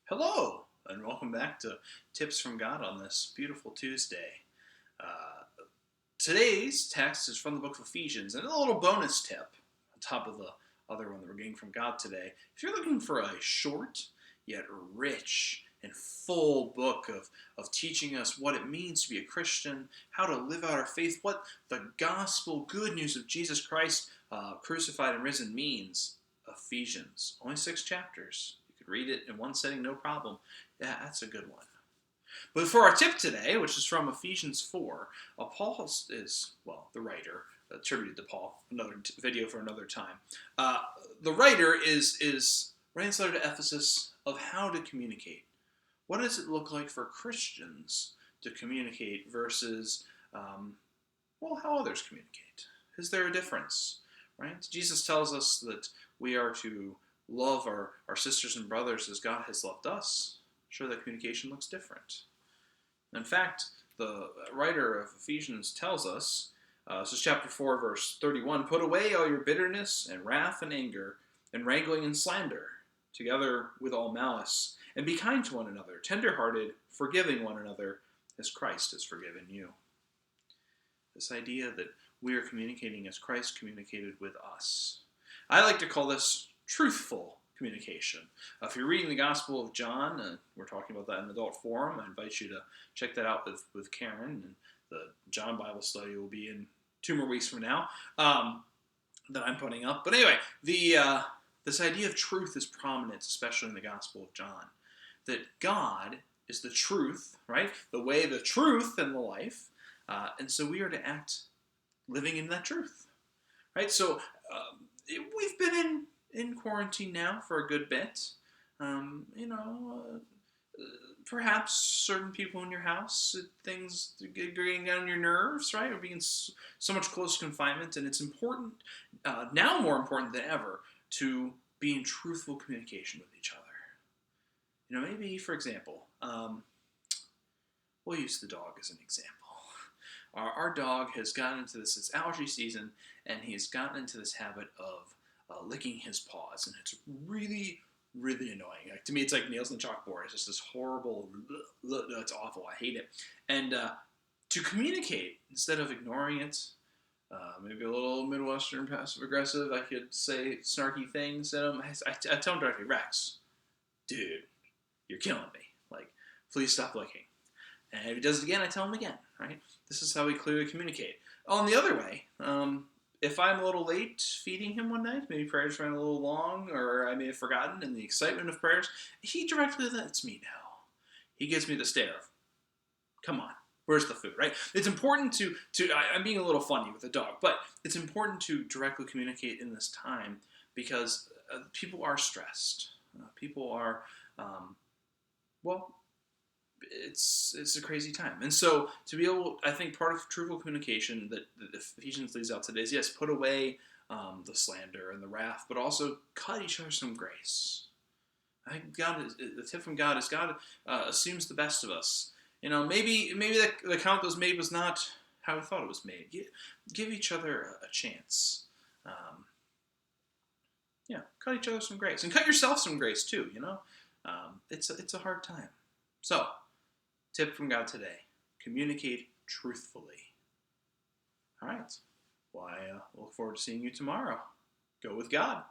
Hello, and welcome back to Tips from God on this beautiful Tuesday. Uh, Today's text is from the book of Ephesians, and a little bonus tip on top of the other one that we're getting from God today. If you're looking for a short yet rich and full book of teaching us what it means to be a Christian, how to live out our faith, what the gospel good news of Jesus Christ crucified and risen means, Ephesians. Only 6 chapters. Read it in one sitting, no problem. Yeah, that's a good one. But for our tip today, which is from Ephesians 4, Paul is, well, the writer, attributed to Paul, another video for another time. The writer is writing this letter to Ephesus of how to communicate. What does it look like for Christians to communicate versus, how others communicate? Is there a difference, right? Jesus tells us that we are to love our sisters and brothers as God has loved us. Sure, that communication looks different. In fact, the writer of Ephesians tells us, this is chapter 4, verse 31, put away all your bitterness and wrath and anger and wrangling and slander, together with all malice, and be kind to one another, tender-hearted, forgiving one another, as Christ has forgiven you. This idea that we are communicating as Christ communicated with us. I like to call this truthful communication. If you're reading the Gospel of John, we're talking about that in adult forum, I invite you to check that out with Karen, and the John Bible study will be in 2 more weeks from now that I'm putting up. But anyway, this idea of truth is prominent, especially in the Gospel of John, that God is the truth, right? The way, the truth, and the life, and so we are to act living in that truth, right? So we've been in quarantine now for a good bit. Perhaps certain people in your house, things are getting on your nerves, right? Or being so much close confinement, and it's important, now more important than ever, to be in truthful communication with each other. Maybe, for example, we'll use the dog as an example. Our dog has gotten into this, it's allergy season, and he's gotten into this habit of licking his paws, and it's really, really annoying. To me, it's like nails in the chalkboard. It's just this horrible, it's awful. I hate it. And to communicate, instead of ignoring it, maybe a little Midwestern passive-aggressive, I could say snarky things at him. I tell him directly, Rex, dude, you're killing me. Like, please stop licking. And if he does it again, I tell him again, right? This is how we clearly communicate. On the other way, if I'm a little late feeding him one night, maybe prayers ran a little long, or I may have forgotten in the excitement of prayers, he directly lets me know. He gives me the stare of, come on, where's the food, right? It's important to I'm being a little funny with the dog, but it's important to directly communicate in this time because people are stressed. People are, it's a crazy time. And so to be able, I think part of truthful communication that Ephesians leads out today is, yes, put away the slander and the wrath, but also cut each other some grace. I think the tip from God is God assumes the best of us. Maybe the count that was made was not how we thought it was made. Give each other a chance. Cut each other some grace. And cut yourself some grace too, It's a hard time. So, tip from God today, communicate truthfully. All right. Well, I look forward to seeing you tomorrow. Go with God.